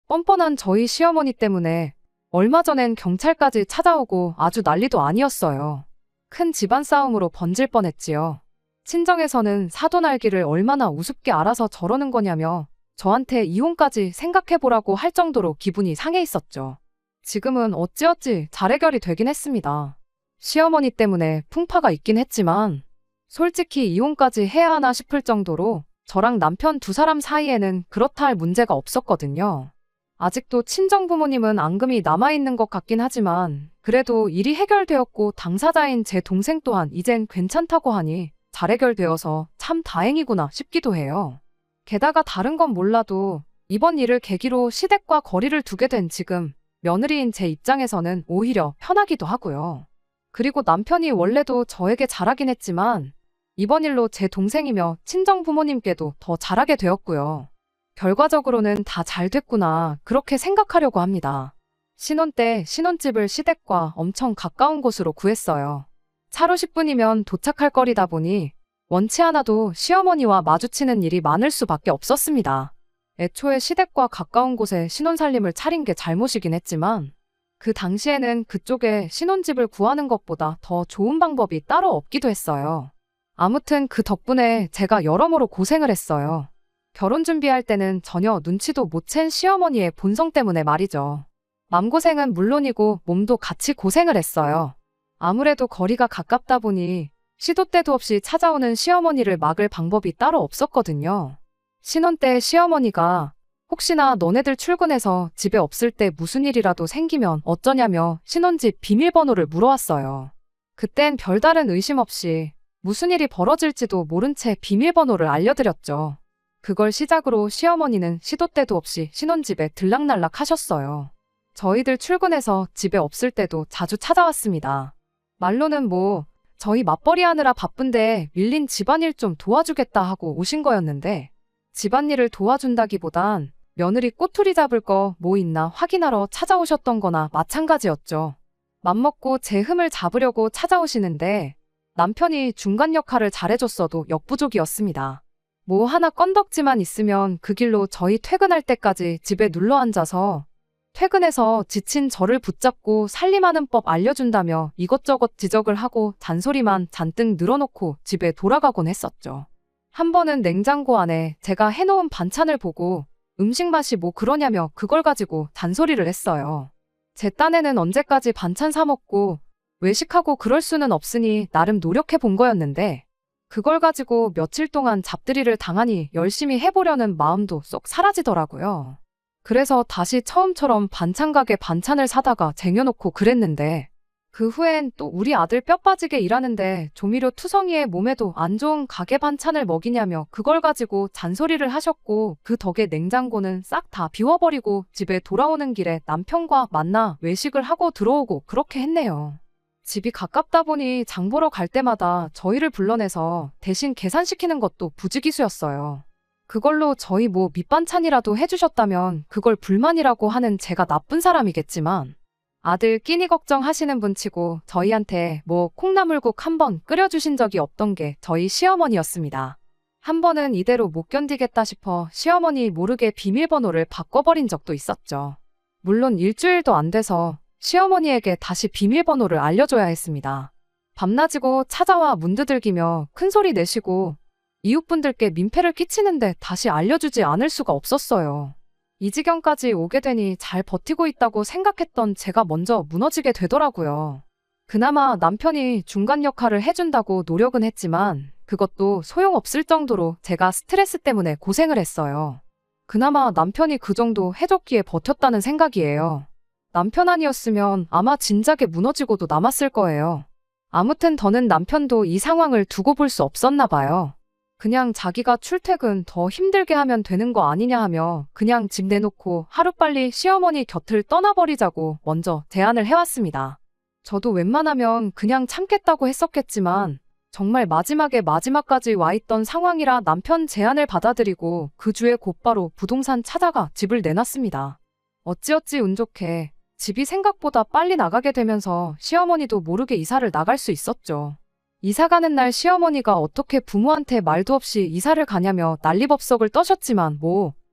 뻔뻔한 저희 시어머니 때문에 얼마 전엔 경찰까지 찾아오고 아주 난리도 아니었어요. 큰 집안 싸움으로 번질 뻔했지요. 친정에서는 사돈 알기를 얼마나 우습게 알아서 저러는 거냐며 저한테 이혼까지 생각해보라고 할 정도로 기분이 상해 있었죠. 지금은 어찌어찌 잘 해결이 되긴 했습니다. 시어머니 때문에 풍파가 있긴 했지만 솔직히 이혼까지 해야 하나 싶을 정도로 저랑 남편 두 사람 사이에는 그렇다 할 문제가 없었거든요. 아직도 친정 부모님은 앙금이 남아있는 것 같긴 하지만 그래도 일이 해결되었고 당사자인 제 동생 또한 이젠 괜찮다고 하니 잘 해결되어서 참 다행이구나 싶기도 해요. 게다가 다른 건 몰라도 이번 일을 계기로 시댁과 거리를 두게 된 지금 며느리인 제 입장에서는 오히려 편하기도 하고요. 그리고 남편이 원래도 저에게 잘하긴 했지만 이번 일로 제 동생이며 친정 부모님께도 더 잘하게 되었고요. 결과적으로는 다 잘 됐구나 그렇게 생각하려고 합니다. 신혼 때 신혼집을 시댁과 엄청 가까운 곳으로 구했어요. 차로 10분이면 도착할 거리다 보니 원치 않아도 시어머니와 마주치는 일이 많을 수밖에 없었습니다. 애초에 시댁과 가까운 곳에 신혼살림을 차린 게 잘못이긴 했지만 그 당시에는 그쪽에 신혼집을 구하는 것보다 더 좋은 방법이 따로 없기도 했어요. 아무튼 그 덕분에 제가 여러모로 고생을 했어요. 결혼 준비할 때는 전혀 눈치도 못 챈 시어머니의 본성 때문에 말이죠. 맘고생은 물론이고 몸도 같이 고생을 했어요. 아무래도 거리가 가깝다 보니 시도 때도 없이 찾아오는 시어머니를 막을 방법이 따로 없었거든요. 신혼 때 시어머니가 혹시나 너네들 출근해서 집에 없을 때 무슨 일이라도 생기면 어쩌냐며 신혼집 비밀번호를 물어왔어요. 그땐 별다른 의심 없이 무슨 일이 벌어질지도 모른 채 비밀번호를 알려드렸죠. 그걸 시작으로 시어머니는 시도 때도 없이 신혼집에 들락날락 하셨어요. 저희들 출근해서 집에 없을 때도 자주 찾아왔습니다. 말로는 저희 맞벌이 하느라 바쁜데 밀린 집안일 좀 도와주겠다 하고 오신 거였는데 집안일을 도와준다기보단 며느리 꼬투리 잡을 거 뭐 있나 확인하러 찾아오셨던 거나 마찬가지였죠. 맘먹고 제 흠을 잡으려고 찾아오시는데 남편이 중간 역할을 잘해줬어도 역부족이었습니다. 뭐 하나 건덕지만 있으면 그 길로 저희 퇴근할 때까지 집에 눌러앉아서 퇴근해서 지친 저를 붙잡고 살림하는 법 알려준다며 이것저것 지적을 하고 잔소리만 잔뜩 늘어놓고 집에 돌아가곤 했었죠. 한 번은 냉장고 안에 제가 해놓은 반찬을 보고 음식 맛이 뭐 그러냐며 그걸 가지고 잔소리를 했어요. 제 딴에는 언제까지 반찬 사 먹고 외식하고 그럴 수는 없으니 나름 노력해 본 거였는데 그걸 가지고 며칠 동안 잡들이를 당하니 열심히 해보려는 마음도 쏙 사라지더라고요. 그래서 다시 처음처럼 반찬 가게 반찬을 사다가 쟁여놓고 그랬는데 그 후엔 또 우리 아들 뼈 빠지게 일하는데 조미료 투성이에 몸에도 안 좋은 가게 반찬을 먹이냐며 그걸 가지고 잔소리를 하셨고 그 덕에 냉장고는 싹 다 비워버리고 집에 돌아오는 길에 남편과 만나 외식을 하고 들어오고 그렇게 했네요. 집이 가깝다 보니 장 보러 갈 때마다 저희를 불러내서 대신 계산시키는 것도 부지기수였어요. 그걸로 저희 밑반찬이라도 해주셨다면 그걸 불만이라고 하는 제가 나쁜 사람이겠지만 아들 끼니 걱정하시는 분치고 저희한테 콩나물국 한 번 끓여주신 적이 없던 게 저희 시어머니였습니다. 한 번은 이대로 못 견디겠다 싶어 시어머니 모르게 비밀번호를 바꿔버린 적도 있었죠. 물론 일주일도 안 돼서 시어머니에게 다시 비밀번호를 알려줘야 했습니다. 밤낮이고 찾아와 문 두들기며 큰소리 내시고 이웃분들께 민폐를 끼치는데 다시 알려주지 않을 수가 없었어요. 이 지경까지 오게 되니 잘 버티고 있다고 생각했던 제가 먼저 무너지게 되더라고요. 그나마 남편이 중간 역할을 해준다고 노력은 했지만 그것도 소용없을 정도로 제가 스트레스 때문에 고생을 했어요. 그나마 남편이 그 정도 해줬기에 버텼다는 생각이에요. 남편 아니었으면 아마 진작에 무너지고도 남았을 거예요. 아무튼 더는 남편도 이 상황을 두고 볼 수 없었나 봐요. 그냥 자기가 출퇴근 더 힘들게 하면 되는 거 아니냐 하며 그냥 집 내놓고 하루빨리 시어머니 곁을 떠나버리자고 먼저 제안을 해왔습니다. 저도 웬만하면 그냥 참겠다고 했었겠지만 정말 마지막까지 와있던 상황이라 남편 제안을 받아들이고 그 주에 곧바로 부동산 찾아가 집을 내놨습니다. 어찌어찌 운 좋게 집이 생각보다 빨리 나가게 되면서 시어머니도 모르게 이사를 나갈 수 있었죠. 이사 가는 날 시어머니가 어떻게 부모한테 말도 없이 이사를 가냐며 난리법석을 떠셨지만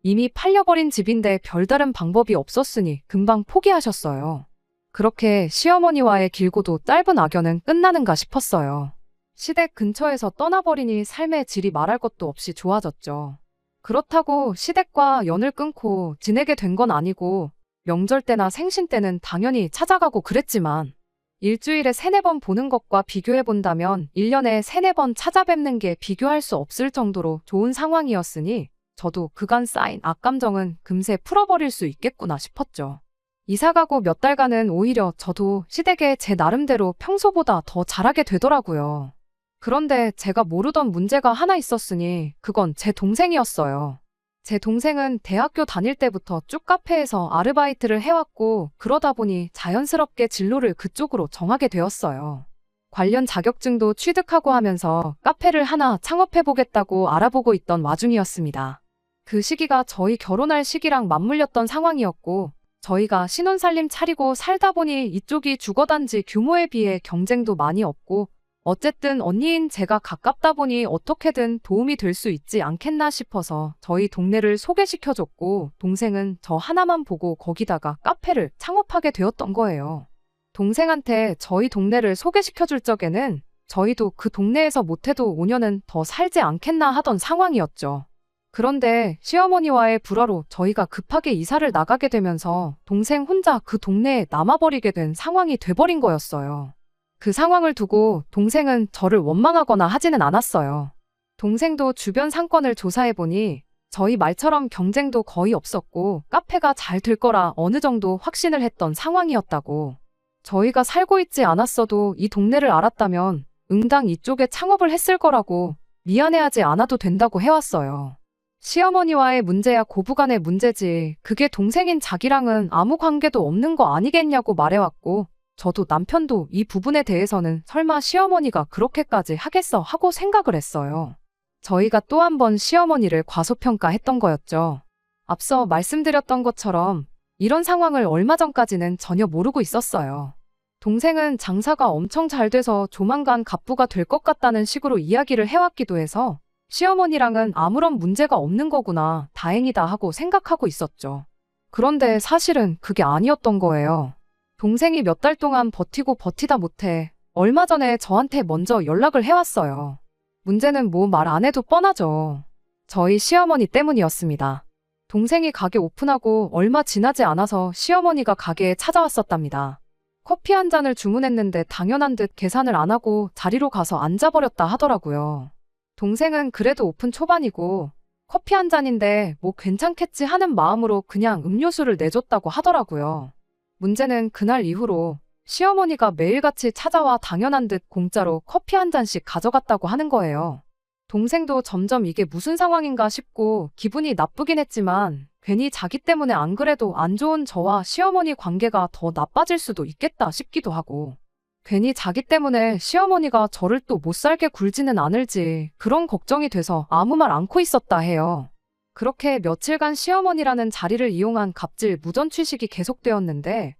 이미 팔려버린 집인데 별다른 방법이 없었으니 금방 포기하셨어요. 그렇게 시어머니와의 길고도 짧은 악연은 끝나는가 싶었어요. 시댁 근처에서 떠나버리니 삶의 질이 말할 것도 없이 좋아졌죠. 그렇다고 시댁과 연을 끊고 지내게 된 건 아니고 명절 때나 생신 때는 당연히 찾아가고 그랬지만 일주일에 3-4번 보는 것과 비교해 본다면 1년에 3-4번 찾아뵙는 게 비교할 수 없을 정도로 좋은 상황이었으니 저도 그간 쌓인 악감정은 금세 풀어버릴 수 있겠구나 싶었죠. 이사가고 몇 달간은 오히려 저도 시댁에 제 나름대로 평소보다 더 잘하게 되더라고요. 그런데 제가 모르던 문제가 하나 있었으니 그건 제 동생이었어요. 제 동생은 대학교 다닐 때부터 쭉 카페에서 아르바이트를 해왔고 그러다 보니 자연스럽게 진로를 그쪽으로 정하게 되었어요. 관련 자격증도 취득하고 하면서 카페를 하나 창업해보겠다고 알아보고 있던 와중이었습니다. 그 시기가 저희 결혼할 시기랑 맞물렸던 상황이었고 저희가 신혼살림 차리고 살다 보니 이쪽이 주거단지 규모에 비해 경쟁도 많이 없고 어쨌든 언니인 제가 가깝다 보니 어떻게든 도움이 될 수 있지 않겠나 싶어서 저희 동네를 소개시켜줬고 동생은 저 하나만 보고 거기다가 카페를 창업하게 되었던 거예요. 동생한테 저희 동네를 소개시켜줄 적에는 저희도 그 동네에서 못해도 5년은 더 살지 않겠나 하던 상황이었죠. 그런데 시어머니와의 불화로 저희가 급하게 이사를 나가게 되면서 동생 혼자 그 동네에 남아버리게 된 상황이 돼버린 거였어요. 그 상황을 두고 동생은 저를 원망하거나 하지는 않았어요. 동생도 주변 상권을 조사해보니 저희 말처럼 경쟁도 거의 없었고 카페가 잘 될 거라 어느 정도 확신을 했던 상황이었다고. 저희가 살고 있지 않았어도 이 동네를 알았다면 응당 이쪽에 창업을 했을 거라고 미안해하지 않아도 된다고 해왔어요. 시어머니와의 문제야 고부간의 문제지 그게 동생인 자기랑은 아무 관계도 없는 거 아니겠냐고 말해왔고 저도 남편도 이 부분에 대해서는 설마 시어머니가 그렇게까지 하겠어 하고 생각을 했어요. 저희가 또 한 번 시어머니를 과소평가했던 거였죠. 앞서 말씀드렸던 것처럼 이런 상황을 얼마 전까지는 전혀 모르고 있었어요. 동생은 장사가 엄청 잘 돼서 조만간 갑부가 될 것 같다는 식으로 이야기를 해왔기도 해서 시어머니랑은 아무런 문제가 없는 거구나 다행이다 하고 생각하고 있었죠. 그런데 사실은 그게 아니었던 거예요. 동생이 몇 달 동안 버티고 버티다 못해 얼마 전에 저한테 먼저 연락을 해왔어요. 문제는 뭐 말 안 해도 뻔하죠. 저희 시어머니 때문이었습니다. 동생이 가게 오픈하고 얼마 지나지 않아서 시어머니가 가게에 찾아왔었답니다. 커피 한 잔을 주문했는데 당연한 듯 계산을 안 하고 자리로 가서 앉아버렸다 하더라고요. 동생은 그래도 오픈 초반이고 커피 한 잔인데 뭐 괜찮겠지 하는 마음으로 그냥 음료수를 내줬다고 하더라고요. 문제는 그날 이후로 시어머니가 매일같이 찾아와 당연한 듯 공짜로 커피 한 잔씩 가져갔다고 하는 거예요. 동생도 점점 이게 무슨 상황인가 싶고 기분이 나쁘긴 했지만 괜히 자기 때문에 안 그래도 안 좋은 저와 시어머니 관계가 더 나빠질 수도 있겠다 싶기도 하고 괜히 자기 때문에 시어머니가 저를 또 못 살게 굴지는 않을지 그런 걱정이 돼서 아무 말 않고 있었다 해요. 그렇게 며칠간 시어머니라는 자리를 이용한 갑질 무전취식이 계속되었는데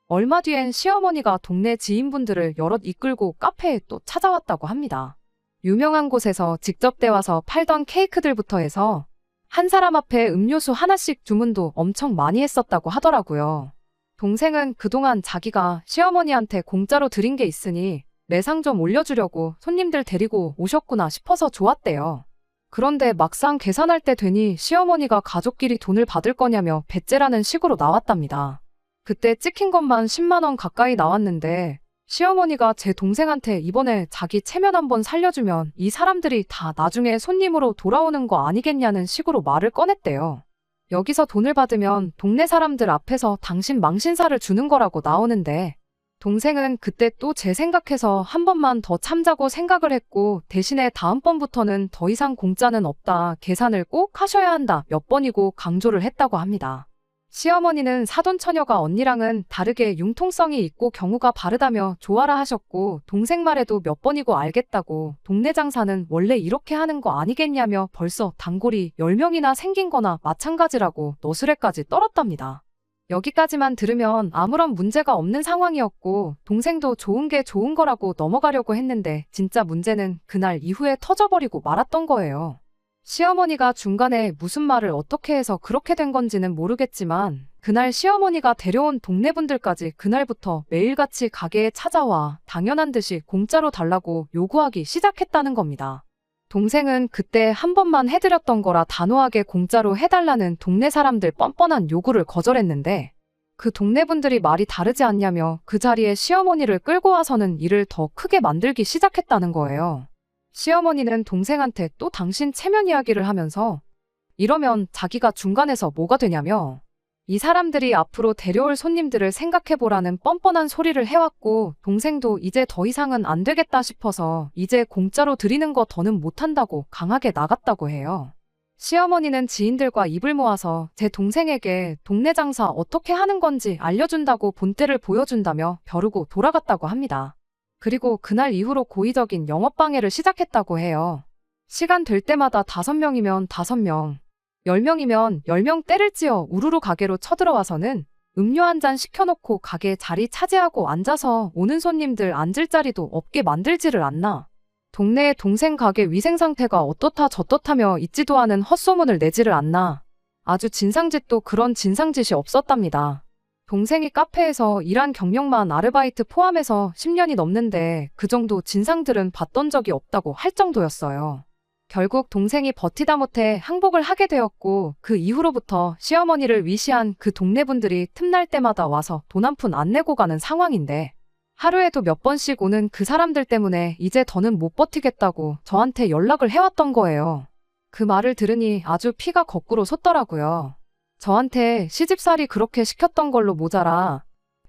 얼마 뒤엔 시어머니가 동네 지인분들을 여럿 이끌고 카페에 또 찾아왔다고 합니다. 유명한 곳에서 직접 떼와서 팔던 케이크들부터 해서 한 사람 앞에 음료수 하나씩 주문도 엄청 많이 했었다고 하더라고요. 동생은 그동안 자기가 시어머니한테 공짜로 드린 게 있으니 매상 좀 올려주려고 손님들 데리고 오셨구나 싶어서 좋았대요. 그런데 막상 계산할 때 되니 시어머니가 가족끼리 돈을 받을 거냐며 배째라는 식으로 나왔답니다. 그때 찍힌 것만 10만 원 가까이 나왔는데 시어머니가 제 동생한테 이번에 자기 체면 한번 살려주면 이 사람들이 다 나중에 손님으로 돌아오는 거 아니겠냐는 식으로 말을 꺼냈대요. 여기서 돈을 받으면 동네 사람들 앞에서 당신 망신사를 주는 거라고 나오는데 동생은 그때 또 제 생각해서 한 번만 더 참자고 생각을 했고 대신에 다음번부터는 더 이상 공짜는 없다. 계산을 꼭 하셔야 한다. 몇 번이고 강조를 했다고 합니다. 시어머니는 사돈 처녀가 언니랑은 다르게 융통성이 있고 경우가 바르다며 조아라 하셨고 동생 말에도 몇 번이고 알겠다고 동네 장사는 원래 이렇게 하는 거 아니겠냐며 벌써 단골이 10명이나 생긴 거나 마찬가지라고 너스레까지 떨었답니다. 여기까지만 들으면 아무런 문제가 없는 상황이었고 동생도 좋은 게 좋은 거라고 넘어가려고 했는데 진짜 문제는 그날 이후에 터져버리고 말았던 거예요. 시어머니가 중간에 무슨 말을 어떻게 해서 그렇게 된 건지는 모르겠지만 그날 시어머니가 데려온 동네분들까지 그날부터 매일같이 가게에 찾아와 당연한 듯이 공짜로 달라고 요구하기 시작했다는 겁니다. 동생은 그때 한 번만 해드렸던 거라 단호하게 공짜로 해달라는 동네 사람들 뻔뻔한 요구를 거절했는데 그 동네분들이 말이 다르지 않냐며 그 자리에 시어머니를 끌고 와서는 일을 더 크게 만들기 시작했다는 거예요. 시어머니는 동생한테 또 당신 체면 이야기를 하면서 이러면 자기가 중간에서 뭐가 되냐며 이 사람들이 앞으로 데려올 손님들을 생각해보라는 뻔뻔한 소리를 해왔고 동생도 이제 더 이상은 안 되겠다 싶어서 이제 공짜로 드리는 거 더는 못한다고 강하게 나갔다고 해요. 시어머니는 지인들과 입을 모아서 제 동생에게 동네 장사 어떻게 하는 건지 알려준다고 본때를 보여준다며 벼르고 돌아갔다고 합니다. 그리고 그날 이후로 고의적인 영업방해를 시작했다고 해요. 시간 될 때마다 5명이면 5명, 10명이면 10명 때를 찌어 우르르 가게로 쳐들어와서는 음료 한 잔 시켜놓고 가게 자리 차지하고 앉아서 오는 손님들 앉을 자리도 없게 만들지를 않나. 동네에 동생 가게 위생 상태가 어떻다 저떻다며 있지도 않은 헛소문을 내지를 않나. 아주 진상짓도 그런 진상짓이 없었답니다. 동생이 카페에서 일한 경력만 아르바이트 포함해서 10년이 넘는데 그 정도 진상들은 봤던 적이 없다고 할 정도였어요. 결국 동생이 버티다 못해 항복을 하게 되었고 그 이후로부터 시어머니를 위시한 그 동네 분들이 틈날 때마다 와서 돈 한 푼 안 내고 가는 상황인데 하루에도 몇 번씩 오는 그 사람들 때문에 이제 더는 못 버티겠다고 저한테 연락을 해왔던 거예요. 그 말을 들으니 아주 피가 거꾸로 솟더라고요. 저한테 시집살이 그렇게 시켰던 걸로 모자라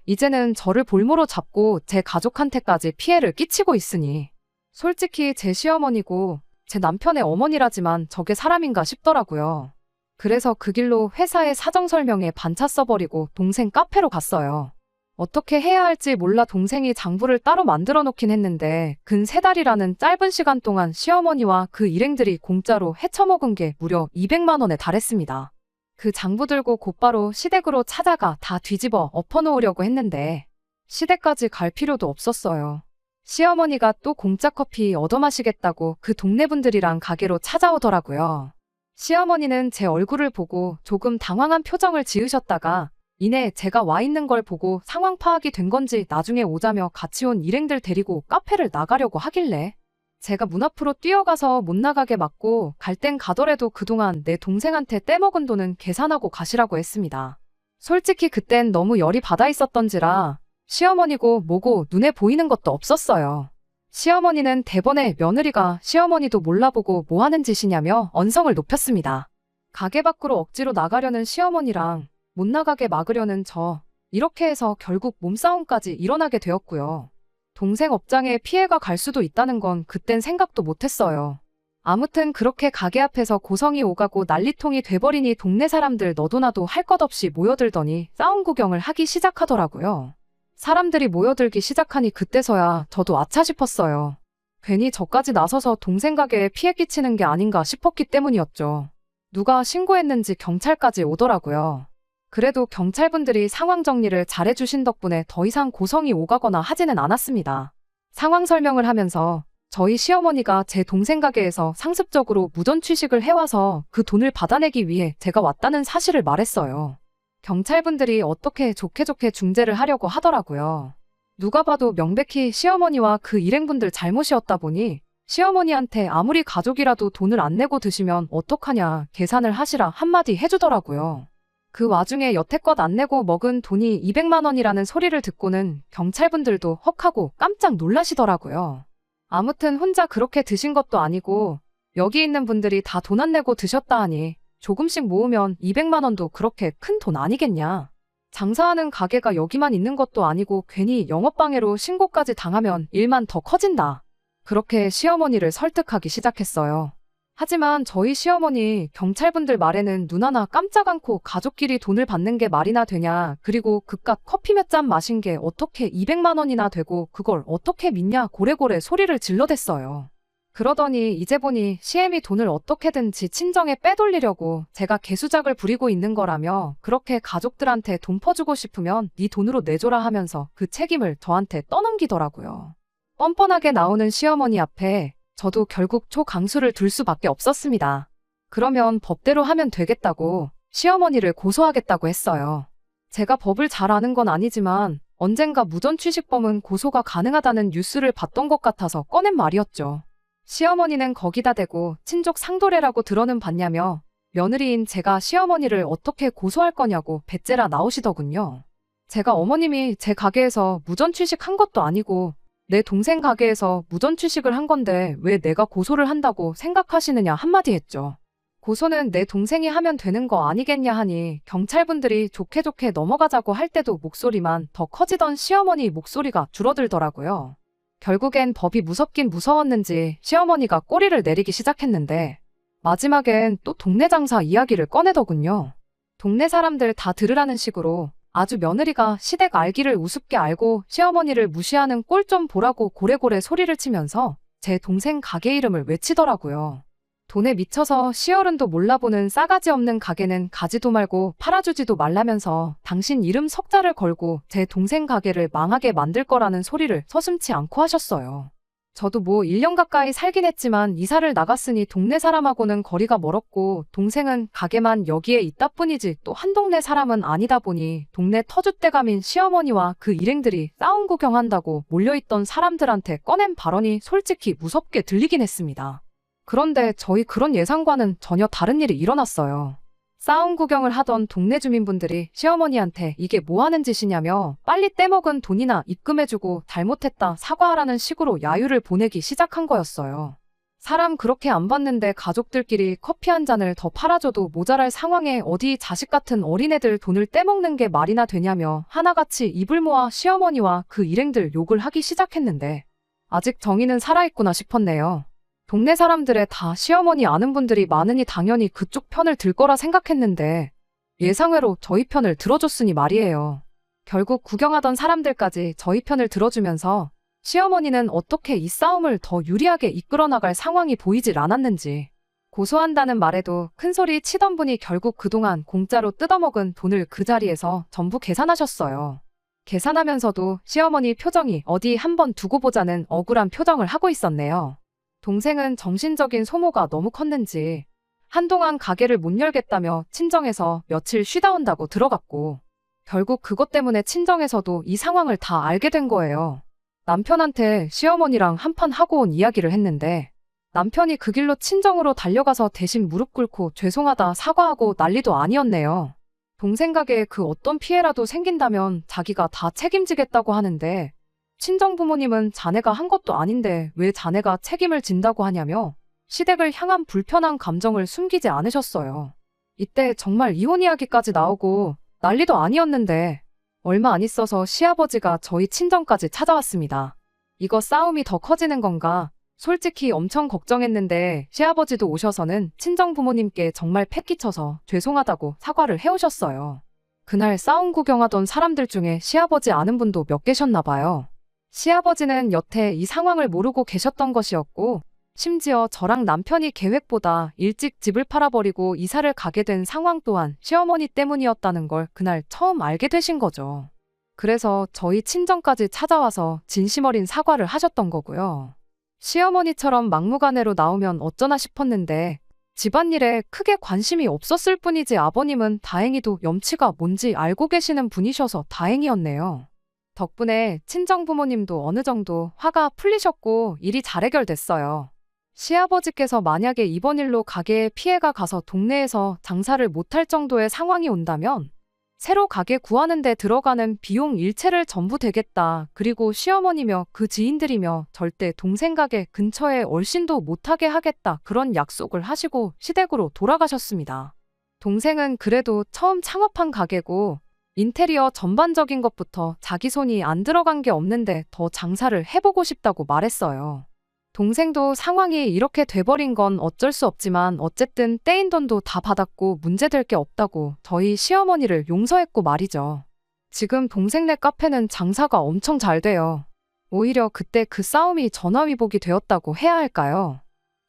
이제는 저를 볼모로 잡고 제 가족한테까지 피해를 끼치고 있으니 솔직히 제 시어머니고 제 남편의 어머니라지만 저게 사람인가 싶더라고요. 그래서 그 길로 회사에 사정 설명에 반차 써버리고 동생 카페로 갔어요. 어떻게 해야 할지 몰라 동생이 장부를 따로 만들어 놓긴 했는데 근 3달이라는 짧은 시간 동안 시어머니와 그 일행들이 공짜로 헤쳐먹은 게 무려 200만 원에 달했습니다. 그 장부 들고 곧바로 시댁으로 찾아가 다 뒤집어 엎어놓으려고 했는데 시댁까지 갈 필요도 없었어요. 시어머니가 또 공짜 커피 얻어마시겠다고 그 동네 분들이랑 가게로 찾아오더라고요. 시어머니는 제 얼굴을 보고 조금 당황한 표정을 지으셨다가 이내 제가 와 있는 걸 보고 상황 파악이 된 건지 나중에 오자며 같이 온 일행들 데리고 카페를 나가려고 하길래 제가 문 앞으로 뛰어가서 못 나가게 막고 갈 땐 가더라도 그동안 내 동생한테 떼먹은 돈은 계산하고 가시라고 했습니다. 솔직히 그땐 너무 열이 받아 있었던지라 시어머니고 뭐고 눈에 보이는 것도 없었어요. 시어머니는 대번에 며느리가 시어머니도 몰라보고 뭐 하는 짓이냐며 언성을 높였습니다. 가게 밖으로 억지로 나가려는 시어머니랑 못 나가게 막으려는 저, 이렇게 해서 결국 몸싸움까지 일어나게 되었고요. 동생 업장에 피해가 갈 수도 있다는 건 그땐 생각도 못했어요. 아무튼 그렇게 가게 앞에서 고성이 오가고 난리통이 돼버리니 동네 사람들 너도나도 할 것 없이 모여들더니 싸움 구경을 하기 시작하더라고요. 사람들이 모여들기 시작하니 그때서야 저도 아차 싶었어요. 괜히 저까지 나서서 동생 가게에 피해 끼치는 게 아닌가 싶었기 때문이었죠. 누가 신고했는지 경찰까지 오더라고요. 그래도 경찰분들이 상황 정리를 잘해주신 덕분에 더 이상 고성이 오가거나 하지는 않았습니다. 상황 설명을 하면서 저희 시어머니가 제 동생 가게에서 상습적으로 무전 취식을 해와서 그 돈을 받아내기 위해 제가 왔다는 사실을 말했어요. 경찰분들이 어떻게 좋게 중재를 하려고 하더라고요. 누가 봐도 명백히 시어머니와 그 일행분들 잘못이었다 보니 시어머니한테 아무리 가족이라도 돈을 안 내고 드시면 어떡하냐 계산을 하시라 한마디 해주더라고요. 그 와중에 여태껏 안 내고 먹은 돈이 200만 원이라는 소리를 듣고는 경찰분들도 헉하고 깜짝 놀라시더라고요. 아무튼 혼자 그렇게 드신 것도 아니고 여기 있는 분들이 다 돈 안 내고 드셨다 하니 조금씩 모으면 200만 원도 그렇게 큰 돈 아니겠냐. 장사하는 가게가 여기만 있는 것도 아니고 괜히 영업방해로 신고까지 당하면 일만 더 커진다. 그렇게 시어머니를 설득하기 시작했어요. 하지만 저희 시어머니 경찰분들 말에는 눈 하나 깜짝 않고 가족끼리 돈을 받는 게 말이나 되냐, 그리고 그깟 커피 몇 잔 마신 게 어떻게 200만 원이나 되고 그걸 어떻게 믿냐 고래고래 소리를 질러댔어요. 그러더니 이제 보니 시엠이 돈을 어떻게든지 친정에 빼돌리려고 제가 개수작을 부리고 있는 거라며 그렇게 가족들한테 돈 퍼주고 싶으면 네 돈으로 내줘라 하면서 그 책임을 저한테 떠넘기더라고요. 뻔뻔하게 나오는 시어머니 앞에 저도 결국 초강수를 둘 수밖에 없었습니다. 그러면 법대로 하면 되겠다고 시어머니를 고소하겠다고 했어요. 제가 법을 잘 아는 건 아니지만 언젠가 무전취식범은 고소가 가능하다는 뉴스를 봤던 것 같아서 꺼낸 말이었죠. 시어머니는 거기다 대고 친족 상도례라고 들어는 봤냐며 며느리인 제가 시어머니를 어떻게 고소할 거냐고 배째라 나오시더군요. 제가 어머님이 제 가게에서 무전취식한 것도 아니고 내 동생 가게에서 무전취식을 한 건데 왜 내가 고소를 한다고 생각하시느냐 한마디 했죠. 고소는 내 동생이 하면 되는 거 아니겠냐 하니 경찰분들이 좋게 좋게 넘어가자고 할 때도 목소리만 더 커지던 시어머니 목소리가 줄어들더라고요. 결국엔 법이 무섭긴 무서웠는지 시어머니가 꼬리를 내리기 시작했는데 마지막엔 또 동네 장사 이야기를 꺼내더군요. 동네 사람들 다 들으라는 식으로 아주 며느리가 시댁 알기를 우습게 알고 시어머니를 무시하는 꼴 좀 보라고 고래고래 소리를 치면서 제 동생 가게 이름을 외치더라고요. 돈에 미쳐서 시어른도 몰라보는 싸가지 없는 가게는 가지도 말고 팔아주지도 말라면서 당신 이름 석자를 걸고 제 동생 가게를 망하게 만들 거라는 소리를 서슴지 않고 하셨어요. 저도 뭐 1년 가까이 살긴 했지만 이사를 나갔으니 동네 사람하고는 거리가 멀었고 동생은 가게만 여기에 있다 뿐이지 또 한 동네 사람은 아니다 보니 동네 터줏대감인 시어머니와 그 일행들이 싸움 구경한다고 몰려있던 사람들한테 꺼낸 발언이 솔직히 무섭게 들리긴 했습니다. 그런데 저희 그런 예상과는 전혀 다른 일이 일어났어요. 싸움 구경을 하던 동네 주민분들이 시어머니한테 이게 뭐 하는 짓이냐며 빨리 떼먹은 돈이나 입금해주고 잘못했다 사과하라는 식으로 야유를 보내기 시작한 거였어요. 사람 그렇게 안 봤는데 가족들끼리 커피 한 잔을 더 팔아줘도 모자랄 상황에 어디 자식 같은 어린애들 돈을 떼먹는 게 말이나 되냐며 하나같이 입을 모아 시어머니와 그 일행들 욕을 하기 시작했는데 아직 정의는 살아있구나 싶었네요. 동네 사람들의 다 시어머니 아는 분들이 많으니 당연히 그쪽 편을 들 거라 생각했는데 예상외로 저희 편을 들어줬으니 말이에요. 결국 구경하던 사람들까지 저희 편을 들어주면서 시어머니는 어떻게 이 싸움을 더 유리하게 이끌어 나갈 상황이 보이질 않았는지 고소한다는 말에도 큰소리 치던 분이 결국 그동안 공짜로 뜯어먹은 돈을 그 자리에서 전부 계산하셨어요. 계산하면서도 시어머니 표정이 어디 한번 두고 보자는 억울한 표정을 하고 있었네요. 동생은 정신적인 소모가 너무 컸는지 한동안 가게를 못 열겠다며 친정에서 며칠 쉬다 온다고 들어갔고 결국 그것 때문에 친정에서도 이 상황을 다 알게 된 거예요. 남편한테 시어머니랑 한판 하고 온 이야기를 했는데 남편이 그 길로 친정으로 달려가서 대신 무릎 꿇고 죄송하다 사과하고 난리도 아니었네요. 동생 가게에 그 어떤 피해라도 생긴다면 자기가 다 책임지겠다고 하는데 친정 부모님은 자네가 한 것도 아닌데 왜 자네가 책임을 진다고 하냐며 시댁을 향한 불편한 감정을 숨기지 않으셨어요. 이때 정말 이혼 이야기까지 나오고 난리도 아니었는데 얼마 안 있어서 시아버지가 저희 친정까지 찾아왔습니다. 이거 싸움이 더 커지는 건가? 솔직히 엄청 걱정했는데 시아버지도 오셔서는 친정 부모님께 정말 패 끼쳐서 죄송하다고 사과를 해오셨어요. 그날 싸움 구경하던 사람들 중에 시아버지 아는 분도 몇 계셨나 봐요. 시아버지는 여태 이 상황을 모르고 계셨던 것이었고 심지어 저랑 남편이 계획보다 일찍 집을 팔아버리고 이사를 가게 된 상황 또한 시어머니 때문이었다는 걸 그날 처음 알게 되신 거죠. 그래서 저희 친정까지 찾아와서 진심 어린 사과를 하셨던 거고요. 시어머니처럼 막무가내로 나오면 어쩌나 싶었는데 집안일에 크게 관심이 없었을 뿐이지 아버님은 다행히도 염치가 뭔지 알고 계시는 분이셔서 다행이었네요. 덕분에 친정 부모님도 어느 정도 화가 풀리셨고 일이 잘 해결됐어요. 시아버지께서 만약에 이번 일로 가게에 피해가 가서 동네에서 장사를 못할 정도의 상황이 온다면 새로 가게 구하는 데 들어가는 비용 일체를 전부 대겠다. 그리고 시어머니며 그 지인들이며 절대 동생 가게 근처에 얼씬도 못하게 하겠다. 그런 약속을 하시고 시댁으로 돌아가셨습니다. 동생은 그래도 처음 창업한 가게고 인테리어 전반적인 것부터 자기 손이 안 들어간 게 없는데 더 장사를 해보고 싶다고 말했어요. 동생도 상황이 이렇게 돼버린 건 어쩔 수 없지만 어쨌든 떼인 돈도 다 받았고 문제될 게 없다고 저희 시어머니를 용서했고 말이죠. 지금 동생네 카페는 장사가 엄청 잘 돼요. 오히려 그때 그 싸움이 전화위복이 되었다고 해야 할까요?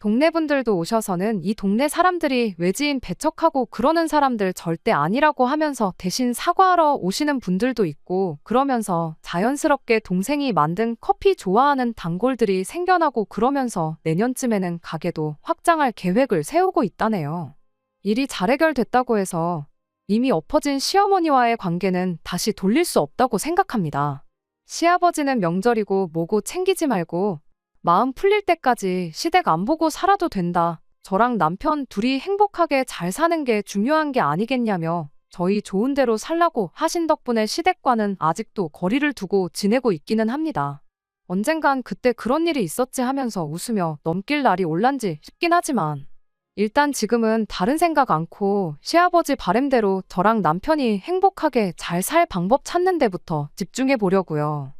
동네 분들도 오셔서는 이 동네 사람들이 외지인 배척하고 그러는 사람들 절대 아니라고 하면서 대신 사과하러 오시는 분들도 있고, 그러면서 자연스럽게 동생이 만든 커피 좋아하는 단골들이 생겨나고, 그러면서 내년쯤에는 가게도 확장할 계획을 세우고 있다네요. 일이 잘 해결됐다고 해서 이미 엎어진 시어머니와의 관계는 다시 돌릴 수 없다고 생각합니다. 시아버지는 명절이고 뭐고 챙기지 말고 마음 풀릴 때까지 시댁 안 보고 살아도 된다. 저랑 남편 둘이 행복하게 잘 사는 게 중요한 게 아니겠냐며 저희 좋은 대로 살라고 하신 덕분에 시댁과는 아직도 거리를 두고 지내고 있기는 합니다. 언젠간 그때 그런 일이 있었지 하면서 웃으며 넘길 날이 올란지 싶긴 하지만, 일단 지금은 다른 생각 않고 시아버지 바램대로 저랑 남편이 행복하게 잘 살 방법 찾는 데부터 집중해 보려고요.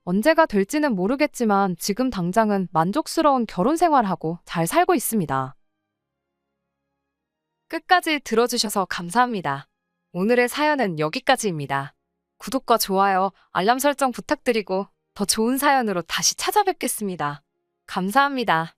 언제가 될지는 모르겠지만 지금 당장은 만족스러운 결혼 생활하고 잘 살고 있습니다. 끝까지 들어주셔서 감사합니다. 오늘의 사연은 여기까지입니다. 구독과 좋아요, 알람 설정 부탁드리고 더 좋은 사연으로 다시 찾아뵙겠습니다. 감사합니다.